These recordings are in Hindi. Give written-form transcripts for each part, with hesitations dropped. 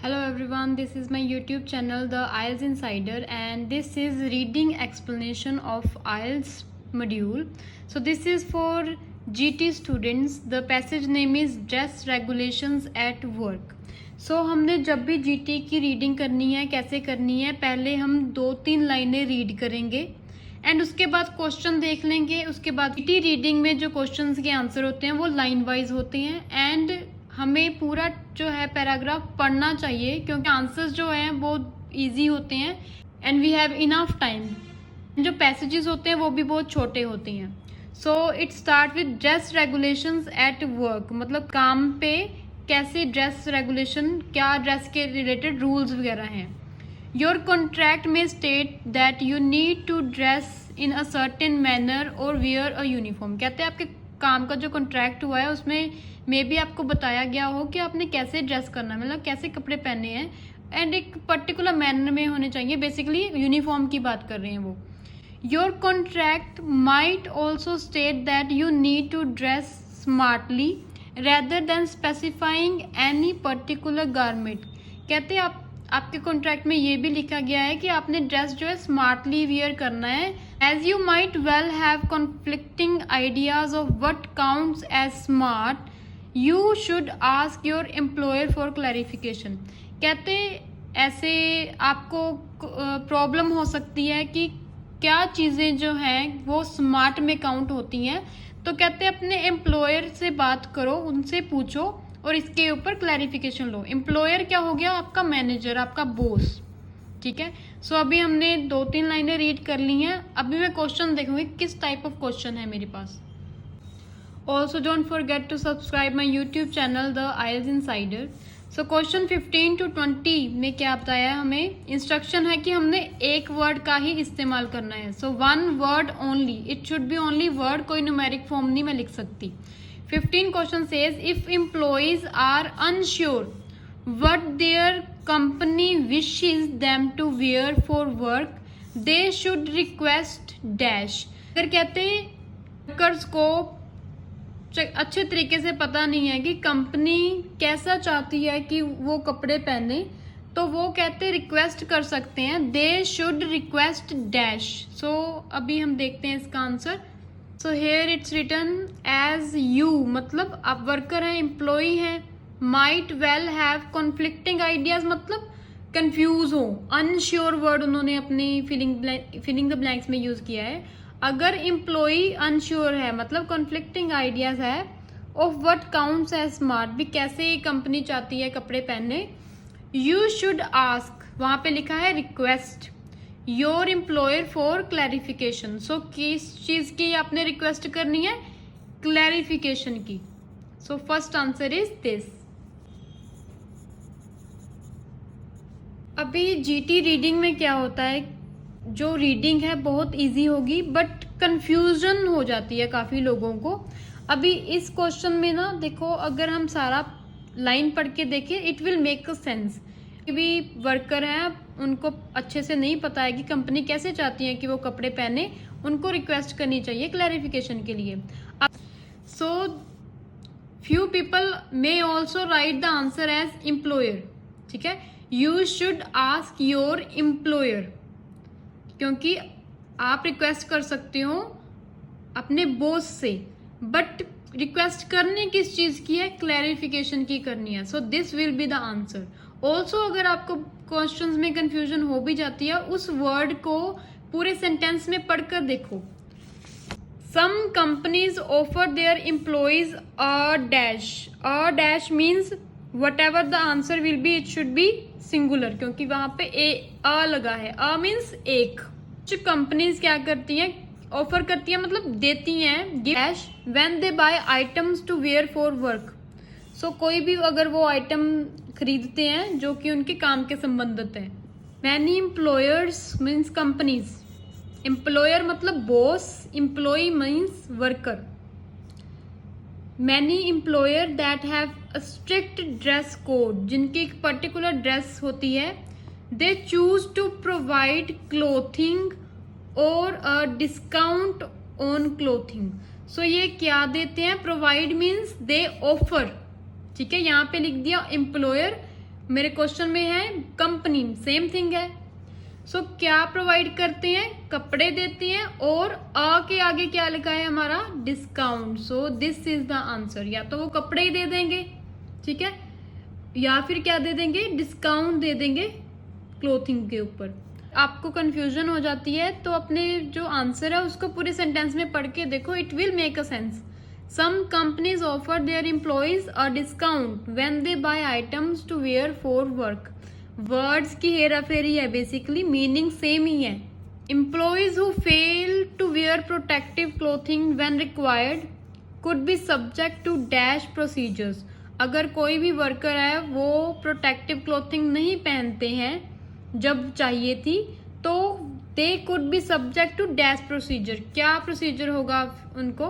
Hello everyone, this is my YouTube channel The IELTS Insider and this is reading explanation of IELTS module. So this is for GT students. The passage name is Dress Regulations at Work. So हमने जब भी GT की रीडिंग करनी है कैसे करनी है, पहले हम 2-3 लाइनें रीड करेंगे एंड उसके बाद क्वेश्चन देख लेंगे. उसके बाद GT रीडिंग में जो क्वेश्चंस के आंसर होते हैं वो लाइन वाइज होते हैं एंड हमें पूरा जो है पैराग्राफ पढ़ना चाहिए क्योंकि आंसर्स जो हैं वो इजी होते हैं and we have enough time. जो पैसेजेस होते हैं वो भी बहुत छोटे होते हैं. So it start with dress regulations at work, मतलब काम पे कैसे ड्रेस रेगुलेशन, क्या ड्रेस के रिलेटेड रूल्स वगैरह हैं. योर कॉन्ट्रैक्ट में state that you need to dress in a certain manner और वियर अ यूनिफॉर्म. कहते हैं आपके काम का जो कॉन्ट्रैक्ट हुआ है उसमें मे भी आपको बताया गया हो कि आपने कैसे ड्रेस करना है, मतलब कैसे कपड़े पहने हैं एंड एक पर्टिकुलर मैनर में होने चाहिए. बेसिकली यूनिफॉर्म की बात कर रहे हैं वो. Your contract might also state that you need to dress smartly rather than specifying any particular garment. कहते हैं आपके कॉन्ट्रैक्ट में ये भी लिखा गया है कि आपने ड्रेस जो है स्मार्टली वियर करना है. As you might well have conflicting ideas of what counts as smart, you should ask your employer for clarification. कहते ऐसे आपको प्रॉब्लम हो सकती है कि क्या चीज़ें जो हैं वो स्मार्ट में काउंट होती हैं. तो कहते हैं अपने एम्प्लॉयर से बात करो, उनसे पूछो और इसके ऊपर क्लैरिफिकेशन लो. एम्प्लॉयर क्या हो गया? आपका मैनेजर, आपका बॉस. ठीक है. सो अभी हमने 2-3 लाइनें रीड कर ली हैं. अभी मैं क्वेश्चन देखूंगी किस टाइप ऑफ क्वेश्चन है मेरे पास. Also don't forget to subscribe my YouTube channel The IELTS Insider. So question 15 to 20 में क्या बताया है हमें? इंस्ट्रक्शन है कि हमने एक वर्ड का ही इस्तेमाल करना है. So one word only. It should be only word, कोई न्यूमेरिक फॉर्म नहीं मैं लिख सकती. 15 question says if employees are unsure what their company wishes them to wear for work, they should request dash. अगर कहते हैं वर्कर्स को अच्छे तरीके से पता नहीं है कि कंपनी कैसा चाहती है कि वो कपड़े पहने, तो वो कहते रिक्वेस्ट कर सकते हैं. They should request dash. So अभी हम देखते हैं इसका answer. So here it's written as you, मतलब आप वर्कर हैं, एम्प्लॉई हैं. Might well have conflicting ideas, मतलब कंफ्यूज हो. अनश्योर वर्ड उन्होंने अपनी फिलिंग द ब्लैंक्स में यूज किया है. अगर एम्प्लॉई अनश्योर है मतलब कॉन्फ्लिक्टिंग आइडियाज है of what counts as smart, भी कैसे कंपनी चाहती है कपड़े पहनने. यू शुड आस्क, वहां पे लिखा है request your employer for clarification. So किस चीज की आपने रिक्वेस्ट करनी है? क्लैरिफिकेशन की. So first answer is this. अभी जीटी रीडिंग में क्या होता है, जो रीडिंग है बहुत इजी होगी बट कंफ्यूजन हो जाती है काफ़ी लोगों को. अभी इस क्वेश्चन में ना देखो, अगर हम सारा लाइन पढ़ के देखें it will make a sense. भी वर्कर हैं, उनको अच्छे से नहीं पता है कि कंपनी कैसे चाहती है कि वो कपड़े पहने, उनको रिक्वेस्ट करनी चाहिए क्लैरिफिकेशन के लिए. So few people may also write the answer as employer. ठीक है. You should ask your employer, क्योंकि आप रिक्वेस्ट कर सकते हो अपने बॉस से, बट रिक्वेस्ट करने किस चीज की है? क्लैरिफिकेशन की करनी है. So this will be the answer. Also अगर आपको क्वेश्चंस में कंफ्यूजन हो भी जाती है, उस वर्ड को पूरे सेंटेंस में पढ़कर देखो. Some companies offer their employees a dash. A dash means whatever the answer will be, it should be singular, क्योंकि वहां पे अ लगा है. अ मीन्स एक. कुछ कंपनीज क्या करती हैं? ऑफर करती हैं, मतलब देती हैं dash when they buy items to wear for work. So कोई भी अगर वो आइटम खरीदते हैं जो कि उनके काम के संबंधित है. Many employers means companies. Employer मतलब boss, employ means worker. Many employer that have a strict dress code, जिनकी एक पर्टिकुलर ड्रेस होती है. They choose to provide clothing और a discount on clothing. So ये क्या देते हैं? Provide means they offer. ठीक है. यहाँ पे लिख दिया एम्प्लॉयर, मेरे क्वेश्चन में है कंपनी, सेम थिंग है। सो क्या प्रोवाइड करते हैं, कपड़े देते हैं, और आ के आगे क्या लिखा है हमारा, discount. So this is the answer. या तो वो कपड़े ही दे देंगे, ठीक है, या फिर क्या दे देंगे, डिस्काउंट दे देंगे क्लोथिंग के ऊपर। आपको कंफ्यूजन हो जाती है तो अपने जो आंसर है उसको पूरे सेंटेंस में पढ़ के देखो, it will make a sense. Some companies offer their employees a discount when they buy items to wear for work. Words की हेरा फेरी है, बेसिकली मीनिंग सेम ही है। Employees who fail to wear protective clothing when required could be subject to dash procedures. अगर कोई भी वर्कर है वो प्रोटेक्टिव क्लोथिंग नहीं पहनते हैं जब चाहिए थी, तो they could be subject to dash procedure. क्या प्रोसीजर होगा उनको?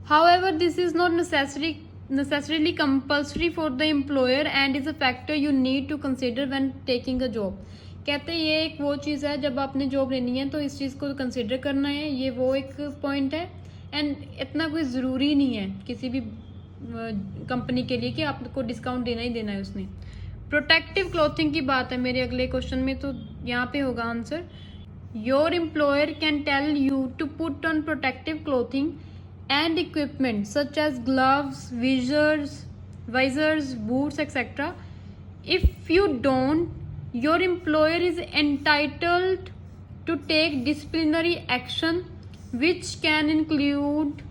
However, this is not necessarily compulsory for the employer and is a factor you need to consider when taking a job. कहते हैं ये एक वो चीज़ है, जब आपने जॉब लेनी है तो इस चीज़ को कंसिडर करना है, ये वो एक पॉइंट है। एंड इतना कोई ज़रूरी नहीं है किसी भी कंपनी के लिए कि आपको डिस्काउंट देना ही देना है उसने। प्रोटेक्टिव क्लोथिंग की बात है मेरे अगले क्वेश्चन में, तो यहाँ पे होगा answer, your employer can tell you to put on protective clothing and equipment such as gloves, visors, boots, etc. If you don't, your employer is entitled to take disciplinary action which can include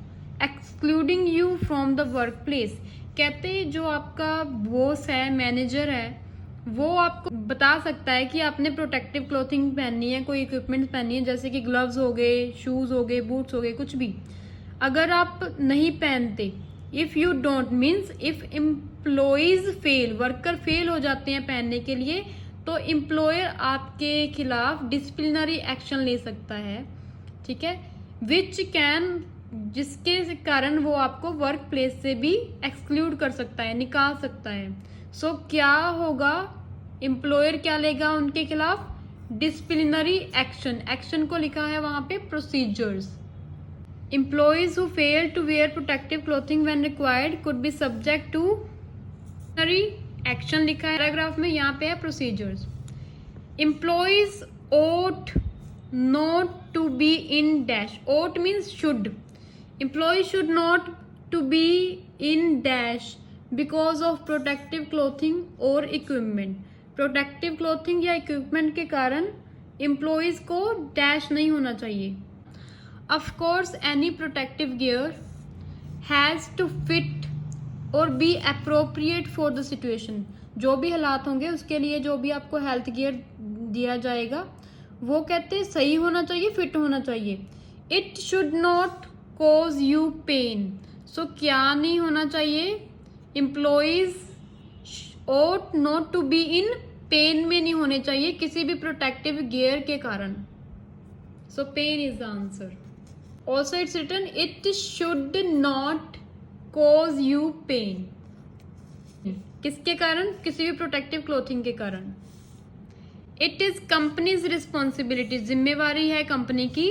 excluding you from the workplace. कहते हैं जो आपका बॉस है, मैनेजर है, वो आपको बता सकता है कि आपने प्रोटेक्टिव क्लोथिंग पहननी है, कोई इक्विपमेंट पहननी है, जैसे कि ग्लव्स हो गए, शूज़ हो गए, बूट्स हो गए, कुछ भी। अगर आप नहीं पहनते, if you don't means if employees fail, worker fail हो जाते हैं पहनने के लिए, तो एम्प्लॉयर आपके खिलाफ डिसिप्लिनरी एक्शन ले सकता है, ठीक है, विच कैन, जिसके कारण वो आपको वर्क प्लेस से भी एक्सक्लूड कर सकता है, निकाल सकता है। सो क्या होगा, एम्प्लॉयर क्या लेगा उनके खिलाफ, डिसिप्लिनरी एक्शन। एक्शन को लिखा है वहां पे procedures. Employees who fail to wear protective clothing when required could be subject to action लिखा है पैराग्राफ में, यहाँ पे है procedures. Employees ought not to be in dash. Ought means should. Employees should not to be in dash because of protective clothing or equipment. Protective clothing या equipment के कारण employees को dash नहीं होना चाहिए। Of course, any protective gear has to fit or be appropriate for the situation. जो भी हालात होंगे उसके लिए जो भी आपको हेल्थ गियर दिया जाएगा वो कहते हैं सही होना चाहिए, फिट होना चाहिए। It should not cause you pain. So क्या नहीं होना चाहिए, Employees ought not to be in pain में नहीं होने चाहिए किसी भी प्रोटेक्टिव गियर के कारण। So pain is the answer. Also it's written it should not cause you pain. किसके कारण, किसी भी प्रोटेक्टिव क्लोथिंग के कारण। It is company's responsibility, जिम्मेवारी है कंपनी की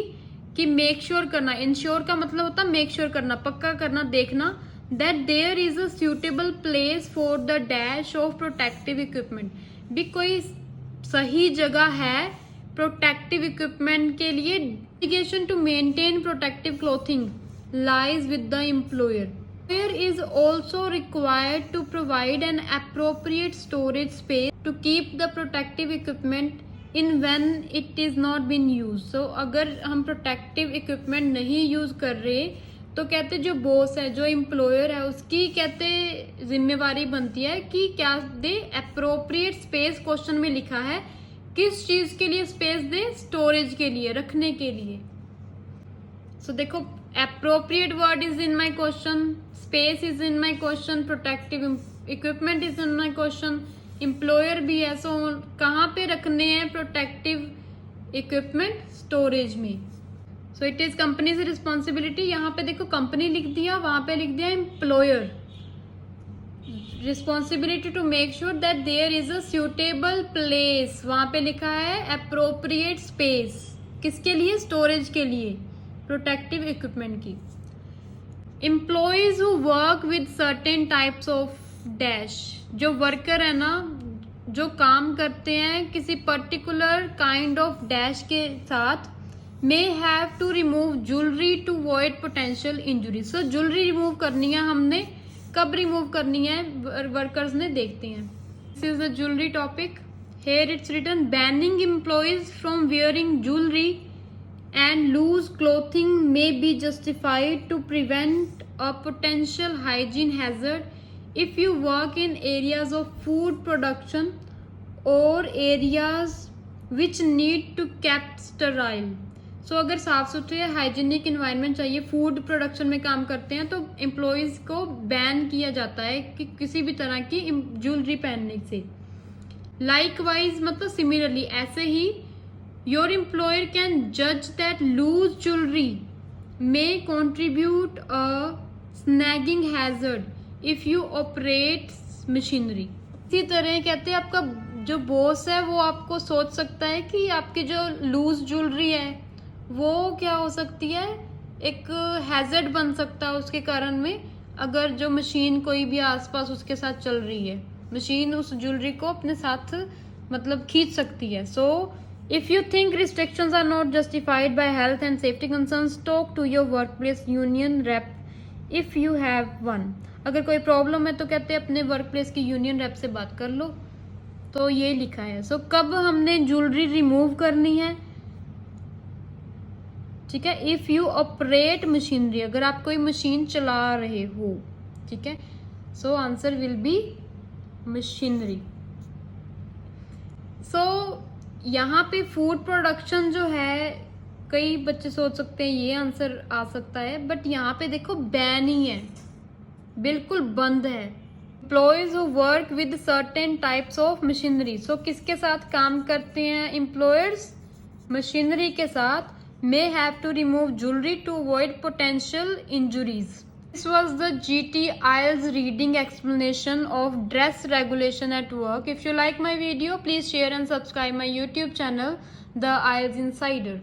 कि मेक श्योर करना, इंश्योर का मतलब होता है मेक श्योर करना, पक्का करना, देखना, that there is a suitable place for the dash of protective equipment, भी कोई सही जगह है प्रोटेक्टिव इक्विपमेंट के लिए। Obligation to maintain protective clothing lies with the employer. Employer is also required to provide an appropriate storage space to keep the protective equipment in when it is not been used. So अगर हम protective equipment नहीं यूज कर रहे तो कहते जो बॉस है, जो एम्प्लॉयर है, उसकी कहते जिम्मेवारी बनती है कि क्या दे appropriate space। क्वेश्चन में लिखा है किस चीज के लिए स्पेस दे, स्टोरेज के लिए, रखने के लिए। सो देखो appropriate word is in my question, space is in my question, protective equipment is in my question, employer भी है। सो कहाँ पे रखने हैं प्रोटेक्टिव इक्विपमेंट, स्टोरेज में। So it is companies responsibility. यहाँ पे देखो कंपनी लिख दिया, वहां पे लिख दिया employer, responsibility to make sure that there is a suitable place, वहां पे लिखा है अप्रोप्रिएट स्पेस, किसके लिए, स्टोरेज के लिए, प्रोटेक्टिव इक्विपमेंट की। Employees who work with certain types of dash, जो वर्कर है ना, जो काम करते हैं किसी पर्टिकुलर काइंड ऑफ डैश के साथ may have to remove jewellery to avoid potential injury. So jewellery remove करनी है हमने, कब रिमूव करनी है वर्कर्स ने, देखते हैं। This is the jewellery topic. Here it's written banning employees from wearing jewellery and loose clothing may be justified to prevent a potential hygiene hazard if you work in areas of food production or areas which need to kept sterile. So अगर साफ सुथरे हाइजीनिक इन्वायरमेंट चाहिए, फूड प्रोडक्शन में काम करते हैं, तो एम्प्लॉयज को बैन किया जाता है कि किसी भी तरह की ज्वेलरी पहनने से। लाइकवाइज मतलब सिमिलरली, ऐसे ही your employer can judge that loose jewelry may contribute a snagging hazard if you operate machinery. इसी तरह कहते हैं आपका जो बॉस है वो आपको सोच सकता है कि आपकी जो लूज ज्वेलरी है वो क्या हो सकती है, एक हैजर्ड बन सकता है उसके कारण में, अगर जो मशीन कोई भी आसपास उसके साथ चल रही है, मशीन उस ज्वेलरी को अपने साथ मतलब खींच सकती है। सो if you think restrictions are not justified by health and safety concerns, talk to your workplace union rep if you have one. अगर कोई प्रॉब्लम है तो कहते हैं अपने वर्कप्लेस की यूनियन रेप से बात कर लो। तो ये लिखा है। सो कब हमने ज्वेलरी रिमूव करनी है, ठीक है, इफ यू ऑपरेट मशीनरी, अगर आप कोई मशीन चला रहे हो, ठीक है। So answer will be machinery. So यहाँ पे फूड प्रोडक्शन जो है, कई बच्चे सोच सकते हैं ये आंसर आ सकता है, बट यहाँ पे देखो बैन ही है, बिल्कुल बंद है। Employees who work with certain types of machinery, so किसके साथ काम करते हैं एम्प्लॉयर्स, मशीनरी के साथ, may have to remove jewellery to avoid potential injuries. This was the GT IELTS reading explanation of dress regulation at work. If you like my video, please share and subscribe my YouTube channel, The IELTS Insider.